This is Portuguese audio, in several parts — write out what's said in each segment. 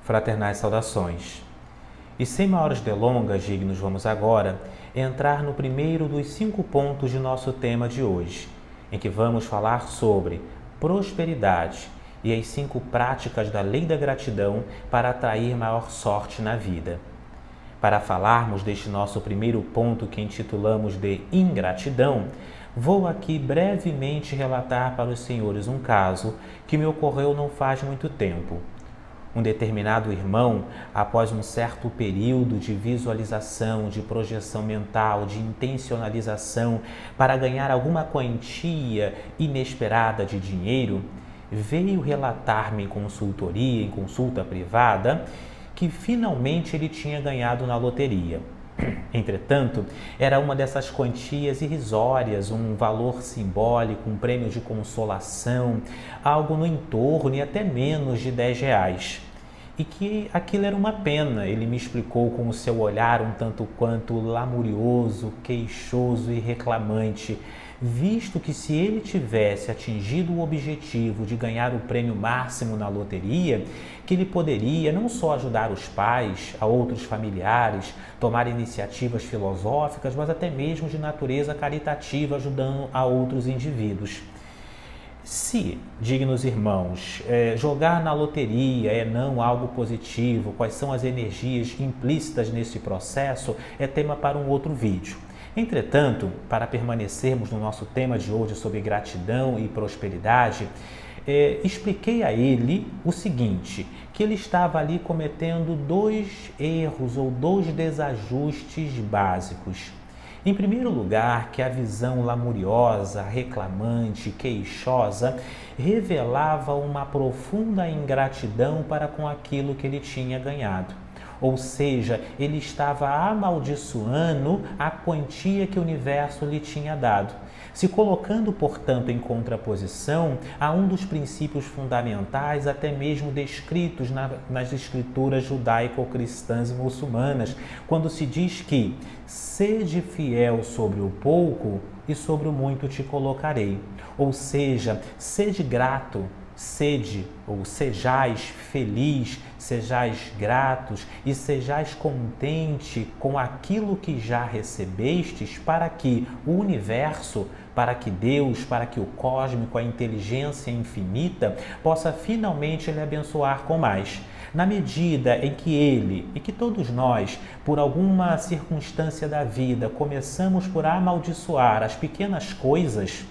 Fraternais saudações. E sem maiores delongas, dignos, vamos agora entrar no primeiro dos 5 pontos de nosso tema de hoje, em que vamos falar sobre prosperidade e as 5 práticas da lei da gratidão para atrair maior sorte na vida. Para falarmos deste nosso primeiro ponto que intitulamos de ingratidão, vou aqui brevemente relatar para os senhores um caso que me ocorreu não faz muito tempo. Um determinado irmão, após um certo período de visualização, de projeção mental, de intencionalização para ganhar alguma quantia inesperada de dinheiro, veio relatar-me em consultoria, em consulta privada, que finalmente ele tinha ganhado na loteria. Entretanto, era uma dessas quantias irrisórias, um valor simbólico, um prêmio de consolação, algo no entorno e até menos de R$10. E que aquilo era uma pena, ele me explicou com o seu olhar um tanto quanto lamurioso, queixoso e reclamante, visto que se ele tivesse atingido o objetivo de ganhar o prêmio máximo na loteria, que ele poderia não só ajudar os pais, a outros familiares, tomar iniciativas filosóficas, mas até mesmo de natureza caritativa, ajudando a outros indivíduos. Se, dignos irmãos, jogar na loteria é não algo positivo, quais são as energias implícitas nesse processo, é tema para um outro vídeo. Entretanto, para permanecermos no nosso tema de hoje sobre gratidão e prosperidade, expliquei a ele o seguinte, que ele estava ali cometendo 2 erros ou 2 desajustes básicos. Em primeiro lugar, que a visão lamuriosa, reclamante, queixosa, revelava uma profunda ingratidão para com aquilo que ele tinha ganhado. Ou seja, ele estava amaldiçoando a quantia que o universo lhe tinha dado, se colocando, portanto, em contraposição a um dos princípios fundamentais, até mesmo descritos nas escrituras judaico-cristãs e muçulmanas, quando se diz que sede fiel sobre o pouco e sobre o muito te colocarei. Ou seja, sede grato, sede ou sejais feliz, sejais gratos e sejais contente com aquilo que já recebestes, para que o universo, para que Deus, para que o cósmico, a inteligência infinita, possa finalmente lhe abençoar com mais. Na medida em que ele e que todos nós, por alguma circunstância da vida, começamos por amaldiçoar as pequenas coisas,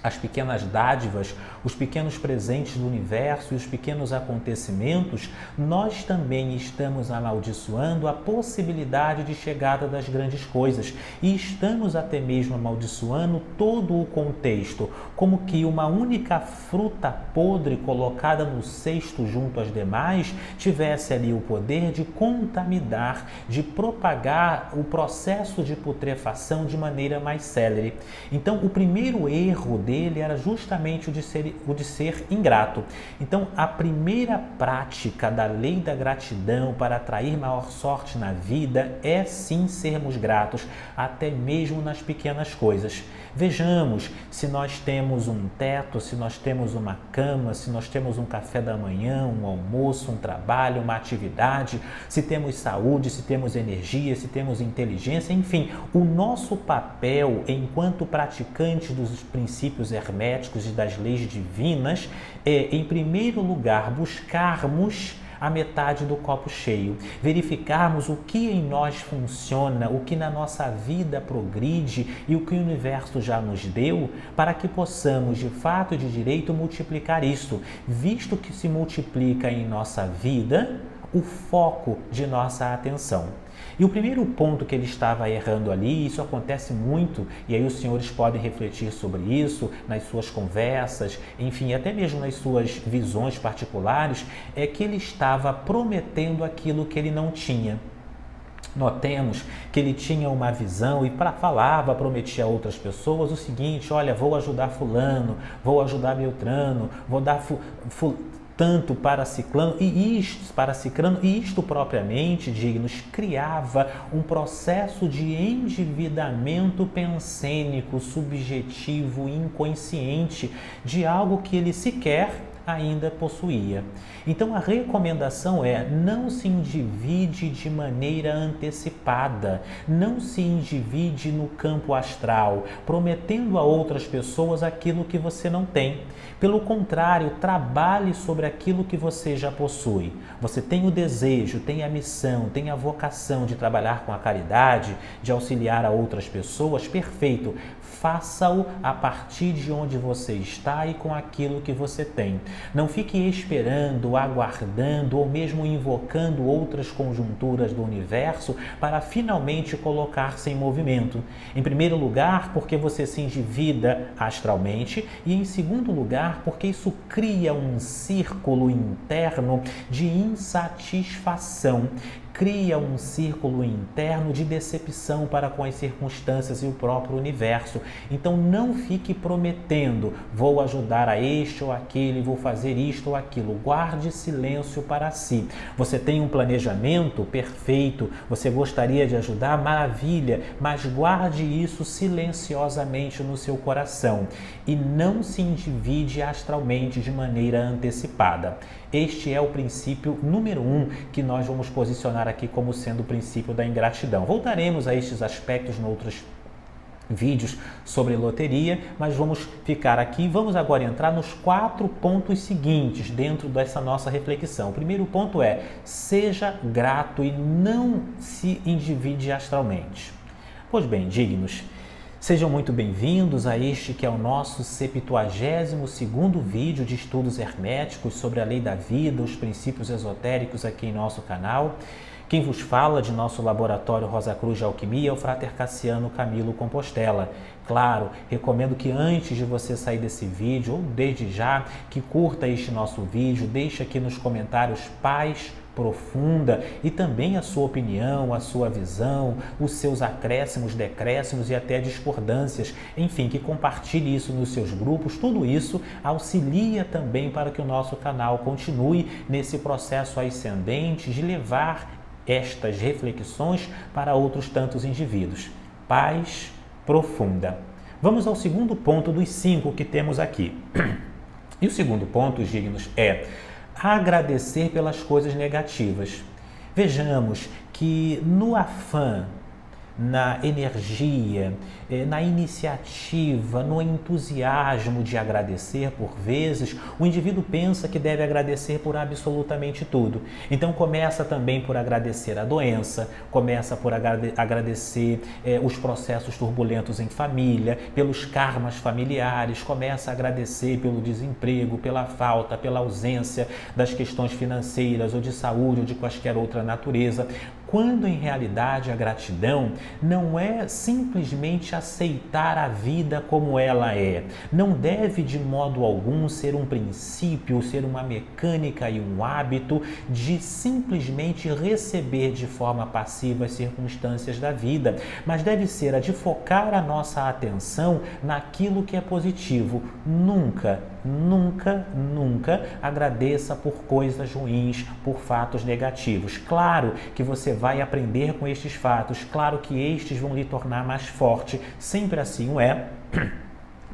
as pequenas dádivas, os pequenos presentes do universo e os pequenos acontecimentos, nós também estamos amaldiçoando a possibilidade de chegada das grandes coisas e estamos até mesmo amaldiçoando todo o contexto, como que uma única fruta podre colocada no cesto junto às demais tivesse ali o poder de contaminar, de propagar o processo de putrefação de maneira mais célere. Então, o primeiro erro dele era justamente o de ser ingrato. Então, a primeira prática da lei da gratidão para atrair maior sorte na vida é sim sermos gratos, até mesmo nas pequenas coisas. Vejamos se nós temos um teto, se nós temos uma cama, se nós temos um café da manhã, um almoço, um trabalho, uma atividade, se temos saúde, se temos energia, se temos inteligência, enfim, o nosso papel enquanto praticantes dos princípios herméticos e das leis divinas é, em primeiro lugar, buscarmos a metade do copo cheio, verificarmos o que em nós funciona, o que na nossa vida progride e o que o universo já nos deu, para que possamos de fato e de direito multiplicar isso, visto que se multiplica em nossa vida o foco de nossa atenção. E o primeiro ponto que ele estava errando ali, isso acontece muito, e aí os senhores podem refletir sobre isso nas suas conversas, enfim, até mesmo nas suas visões particulares, é que ele estava prometendo aquilo que ele não tinha. Notemos que ele tinha uma visão e falava, prometia a outras pessoas o seguinte: olha, vou ajudar fulano, vou ajudar Beltrano, vou dar tanto para ciclano e isto propriamente, dignos, criava um processo de endividamento pensênico, subjetivo, inconsciente, de algo que ele sequer ainda possuía. Então a recomendação é: não se endivide de maneira antecipada, não se endivide no campo astral, prometendo a outras pessoas aquilo que você não tem. Pelo contrário, trabalhe sobre aquilo que você já possui. Você tem o desejo, tem a missão, tem a vocação de trabalhar com a caridade, de auxiliar a outras pessoas, perfeito. Faça-o a partir de onde você está e com aquilo que você tem. Não fique esperando, aguardando ou mesmo invocando outras conjunturas do universo para finalmente colocar-se em movimento. Em primeiro lugar, porque você se endivida astralmente, e em segundo lugar, porque isso cria um círculo interno de insatisfação. Cria um círculo interno de decepção para com as circunstâncias e o próprio universo. Então não fique prometendo: vou ajudar a este ou aquele, vou fazer isto ou aquilo. Guarde silêncio para si. Você tem um planejamento perfeito, você gostaria de ajudar, maravilha, mas guarde isso silenciosamente no seu coração e não se endivide astralmente de maneira antecipada. Este é o princípio número 1 que nós vamos posicionar aqui como sendo o princípio da ingratidão. Voltaremos a estes aspectos em outros vídeos sobre loteria, mas vamos ficar aqui. Vamos agora entrar nos 4 pontos seguintes dentro dessa nossa reflexão. O primeiro ponto é: seja grato e não se endivide astralmente. Pois bem, dignos, sejam muito bem-vindos a este que é o nosso 72º vídeo de estudos herméticos sobre a lei da vida, os princípios esotéricos aqui em nosso canal. Quem vos fala de nosso laboratório Rosa Cruz de Alquimia é o Frater Cassiano Camilo Compostela. Claro, recomendo que antes de você sair desse vídeo, ou desde já, que curta este nosso vídeo, deixe aqui nos comentários paz profunda e também a sua opinião, a sua visão, os seus acréscimos, decréscimos e até discordâncias. Enfim, que compartilhe isso nos seus grupos. Tudo isso auxilia também para que o nosso canal continue nesse processo ascendente de levar estas reflexões para outros tantos indivíduos. Paz profunda. Vamos ao segundo ponto dos 5 que temos aqui. E o segundo ponto, dignos, é agradecer pelas coisas negativas. Vejamos que no afã, na energia, na iniciativa, no entusiasmo de agradecer por vezes, o indivíduo pensa que deve agradecer por absolutamente tudo. Então começa também por agradecer a doença, começa por agradecer os processos turbulentos em família, pelos karmas familiares, começa a agradecer pelo desemprego, pela falta, pela ausência das questões financeiras ou de saúde ou de quaisquer outra natureza, quando em realidade a gratidão não é simplesmente aceitar a vida como ela é. Não deve de modo algum ser um princípio, ser uma mecânica e um hábito de simplesmente receber de forma passiva as circunstâncias da vida, mas deve ser a de focar a nossa atenção naquilo que é positivo. Nunca agradeça por coisas ruins, por fatos negativos. Claro que você vai aprender com estes fatos, claro que estes vão lhe tornar mais forte, sempre assim o é.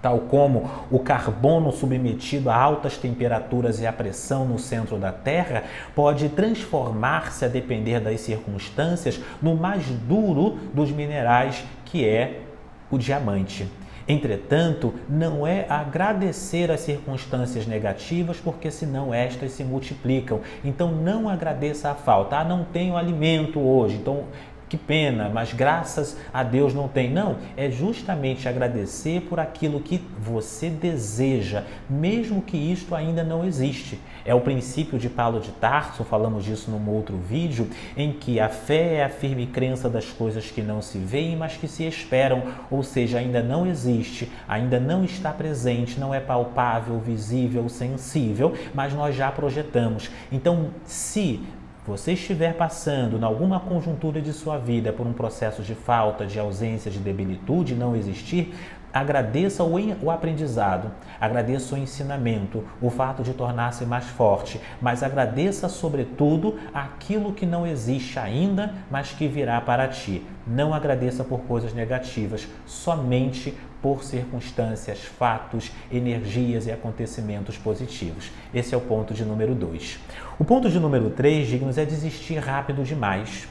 Tal como o carbono submetido a altas temperaturas e a pressão no centro da Terra pode transformar-se, a depender das circunstâncias, no mais duro dos minerais, que é o diamante. Entretanto, não é agradecer as circunstâncias negativas, porque senão estas se multiplicam. Então não agradeça a falta. Não tenho alimento hoje, então que pena, mas graças a Deus não tem. Não, é justamente agradecer por aquilo que você deseja, mesmo que isto ainda não existe. É o princípio de Paulo de Tarso, falamos disso num outro vídeo, em que a fé é a firme crença das coisas que não se veem, mas que se esperam, ou seja, ainda não existe, ainda não está presente, não é palpável, visível, sensível, mas nós já projetamos. Então, se você estiver passando em alguma conjuntura de sua vida por um processo de falta, de ausência, de debilitude, não existir, Agradeça o aprendizado, agradeça o ensinamento, o fato de tornar-se mais forte, mas agradeça, sobretudo, aquilo que não existe ainda, mas que virá para ti. Não agradeça por coisas negativas, somente por circunstâncias, fatos, energias e acontecimentos positivos. Esse é o ponto de número 2. O ponto de número 3, dignos, é desistir rápido demais.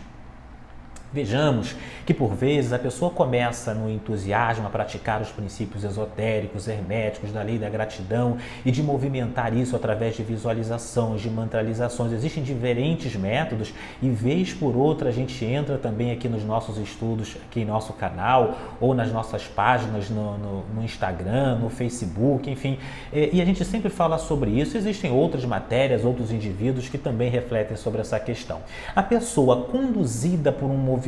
Vejamos que, por vezes, a pessoa começa no entusiasmo a praticar os princípios esotéricos, herméticos, da lei da gratidão e de movimentar isso através de visualizações, de mantralizações. Existem diferentes métodos e, vez por outra, a gente entra também aqui nos nossos estudos, aqui em nosso canal ou nas nossas páginas no Instagram, no Facebook, enfim, e a gente sempre fala sobre isso. Existem outras matérias, outros indivíduos que também refletem sobre essa questão. A pessoa conduzida por um movimento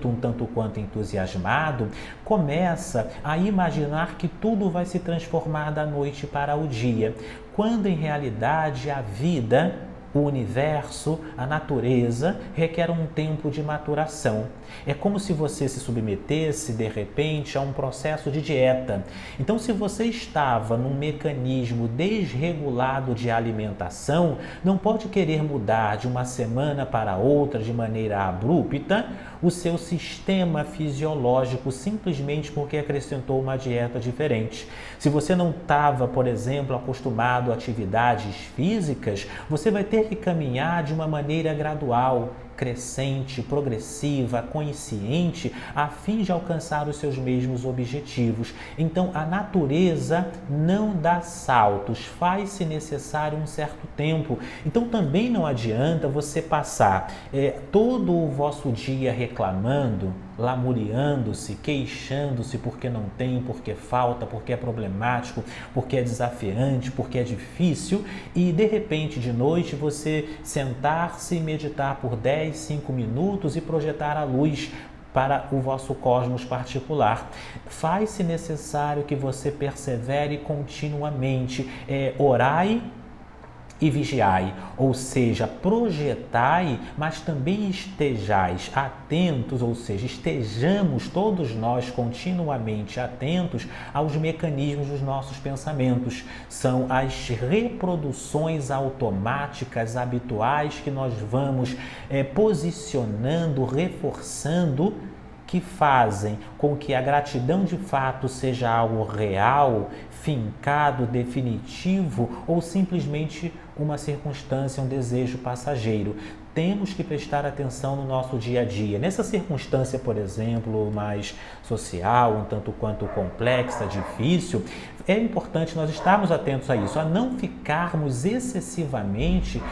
um tanto quanto entusiasmado, começa a imaginar que tudo vai se transformar da noite para o dia, quando em realidade a vida, o universo, a natureza requer um tempo de maturação. É como se você se submetesse, de repente, a um processo de dieta. Então, se você estava num mecanismo desregulado de alimentação, não pode querer mudar de uma semana para outra de maneira abrupta o seu sistema fisiológico simplesmente porque acrescentou uma dieta diferente. Se você não estava, por exemplo, acostumado a atividades físicas, você vai ter que caminhar de uma maneira gradual, crescente, progressiva, consciente, a fim de alcançar os seus mesmos objetivos. Então, a natureza não dá saltos, faz-se necessário um certo tempo. Então, também não adianta você passar todo o vosso dia reclamando, lamuriando-se, queixando-se porque não tem, porque falta, porque é problemático, porque é desafiante, porque é difícil, e de repente de noite você sentar-se e meditar por 10, 5 minutos e projetar a luz para o vosso cosmos particular. Faz-se necessário que você persevere continuamente, orai e vigiai, ou seja, projetai, mas também estejais atentos, ou seja, estejamos todos nós continuamente atentos aos mecanismos dos nossos pensamentos. São as reproduções automáticas, habituais, que nós vamos posicionando, reforçando, que fazem com que a gratidão de fato seja algo real, fincado, definitivo, ou simplesmente uma circunstância, um desejo passageiro. Temos que prestar atenção no nosso dia a dia. Nessa circunstância, por exemplo, mais social, um tanto quanto complexa, difícil, é importante nós estarmos atentos a isso, a não ficarmos excessivamente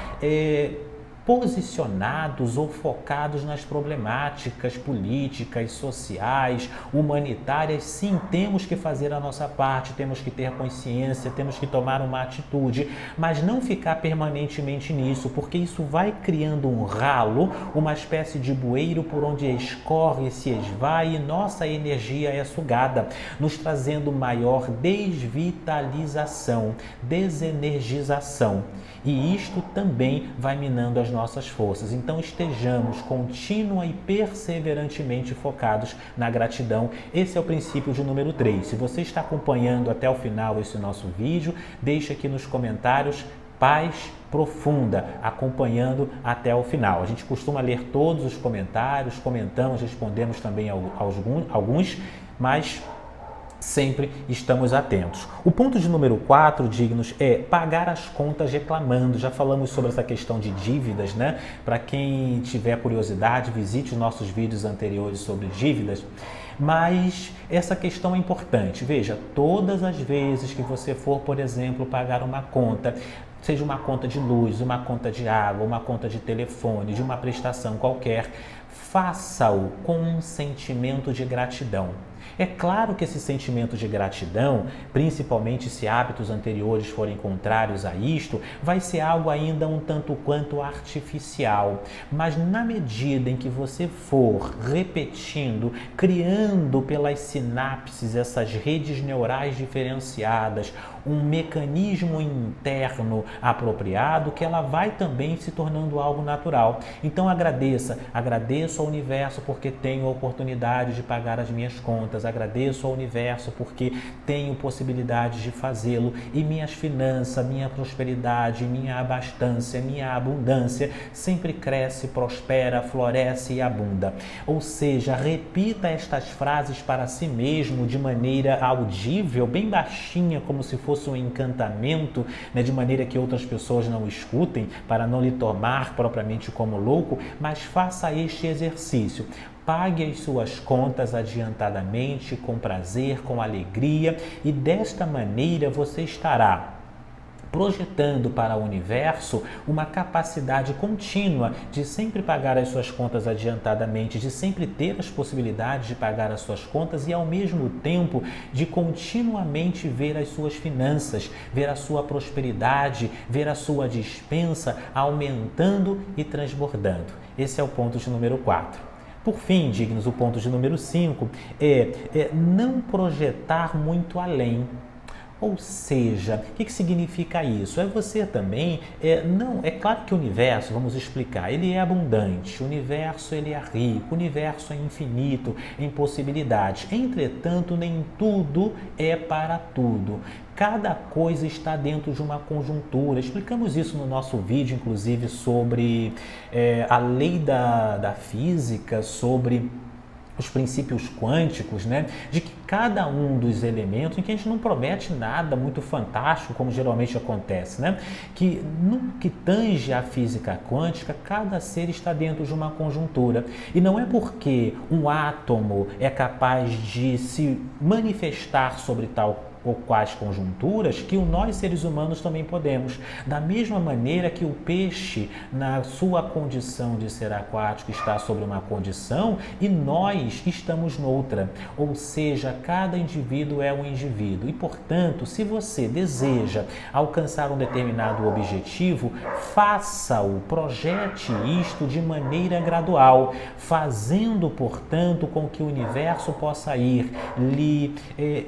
posicionados ou focados nas problemáticas políticas, sociais, humanitárias. Sim, temos que fazer a nossa parte, temos que ter consciência, temos que tomar uma atitude, mas não ficar permanentemente nisso, porque isso vai criando um ralo, uma espécie de bueiro por onde escorre, se esvai e nossa energia é sugada, nos trazendo maior desvitalização, desenergização. E isto também vai minando as nossas forças. Então estejamos contínua e perseverantemente focados na gratidão. Esse é o princípio de número 3. Se você está acompanhando até o final esse nosso vídeo, deixe aqui nos comentários paz profunda, acompanhando até o final. A gente costuma ler todos os comentários, comentamos, respondemos também alguns, mas sempre estamos atentos. O ponto de número 4, dignos, é pagar as contas reclamando. Já falamos sobre essa questão de dívidas, né? Para quem tiver curiosidade, visite os nossos vídeos anteriores sobre dívidas. Mas essa questão é importante. Veja, todas as vezes que você for, por exemplo, pagar uma conta, seja uma conta de luz, uma conta de água, uma conta de telefone, de uma prestação qualquer, faça-o com um sentimento de gratidão. É claro que esse sentimento de gratidão, principalmente se hábitos anteriores forem contrários a isto, vai ser algo ainda um tanto quanto artificial. Mas na medida em que você for repetindo, criando pelas sinapses essas redes neurais diferenciadas, um mecanismo interno apropriado, que ela vai também se tornando algo natural. Então agradeça agradeço ao universo porque tenho a oportunidade de pagar as minhas contas, agradeço ao universo porque tenho possibilidade de fazê-lo e minhas finanças, minha prosperidade, minha abastança, minha abundância sempre cresce, prospera, floresce e abunda. Ou seja, repita estas frases para si mesmo de maneira audível, bem baixinha, como se fosse um encantamento, né, de maneira que outras pessoas não escutem, para não lhe tomar propriamente como louco, mas faça este exercício. Pague as suas contas adiantadamente, com prazer, com alegria, e desta maneira você estará projetando para o universo uma capacidade contínua de sempre pagar as suas contas adiantadamente, de sempre ter as possibilidades de pagar as suas contas e, ao mesmo tempo, de continuamente ver as suas finanças, ver a sua prosperidade, ver a sua despensa aumentando e transbordando. Esse é o ponto de número 4. Por fim, dignos, o ponto de número 5 é não projetar muito além. Ou seja, o que significa isso? É você também, é claro que o universo, vamos explicar, ele é abundante, o universo ele é rico, o universo é infinito em possibilidades. Entretanto, nem tudo é para tudo. Cada coisa está dentro de uma conjuntura. Explicamos isso no nosso vídeo, inclusive, sobre a lei da física, sobre os princípios quânticos, né? De que cada um dos elementos, em que a gente não promete nada muito fantástico, como geralmente acontece, né? Que no que tange a física quântica, cada ser está dentro de uma conjuntura. E não é porque um átomo é capaz de se manifestar sobre tal ou quais conjunturas que nós seres humanos também podemos. Da mesma maneira que o peixe, na sua condição de ser aquático, está sobre uma condição e nós estamos noutra. Ou seja, cada indivíduo é um indivíduo e, portanto, se você deseja alcançar um determinado objetivo, faça-o, projete isto de maneira gradual, fazendo, portanto, com que o universo possa ir lhe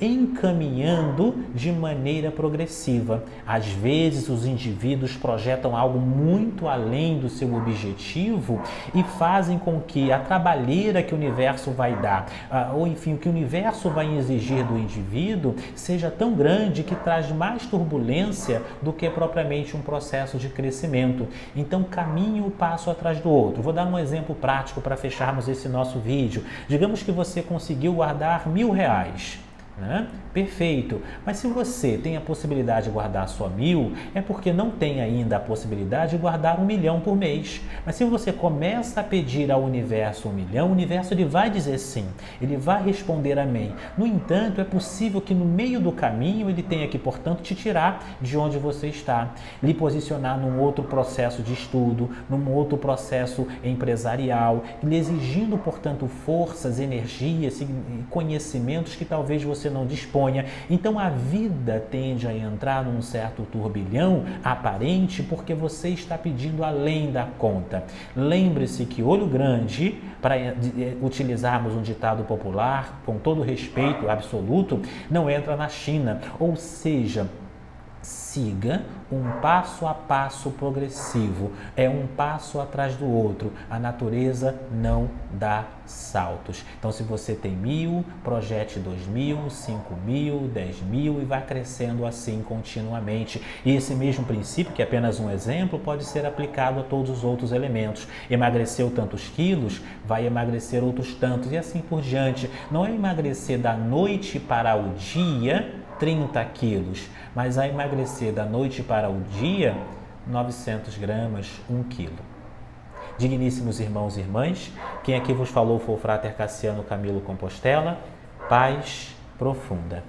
encaminhando de maneira progressiva. Às vezes os indivíduos projetam algo muito além do seu objetivo e fazem com que a trabalheira que o universo vai dar, ou enfim, o que o universo vai exigir do indivíduo seja tão grande que traz mais turbulência do que propriamente um processo de crescimento. Então, caminhe um passo atrás do outro. Vou dar um exemplo prático para fecharmos esse nosso vídeo. Digamos que você conseguiu guardar R$1.000. Né? Perfeito, mas se você tem a possibilidade de guardar só 1.000, é porque não tem ainda a possibilidade de guardar 1 milhão por mês. Mas se você começa a pedir ao universo 1 milhão, o universo ele vai dizer sim, ele vai responder amém. No entanto, é possível que no meio do caminho ele tenha que, portanto, te tirar de onde você está, lhe posicionar num outro processo de estudo, num outro processo empresarial, lhe exigindo, portanto, forças, energias e conhecimentos que talvez você não disponha. Então a vida tende a entrar num certo turbilhão aparente porque você está pedindo além da conta. Lembre-se que olho grande, para utilizarmos um ditado popular, com todo respeito absoluto, não entra na China. Ou seja, siga um passo a passo progressivo, é um passo atrás do outro. A natureza não dá saltos. Então, se você tem 1.000, projete 2.000, 5.000, 10.000 e vai crescendo assim continuamente. E esse mesmo princípio, que é apenas um exemplo, pode ser aplicado a todos os outros elementos. Emagreceu tantos quilos, vai emagrecer outros tantos e assim por diante. Não é emagrecer da noite para o dia 30 quilos, mas a emagrecer da noite para o dia 900 gramas, 1 quilo. Digníssimos irmãos e irmãs, quem aqui vos falou foi o Frater Cassiano Camilo Compostela. Paz profunda.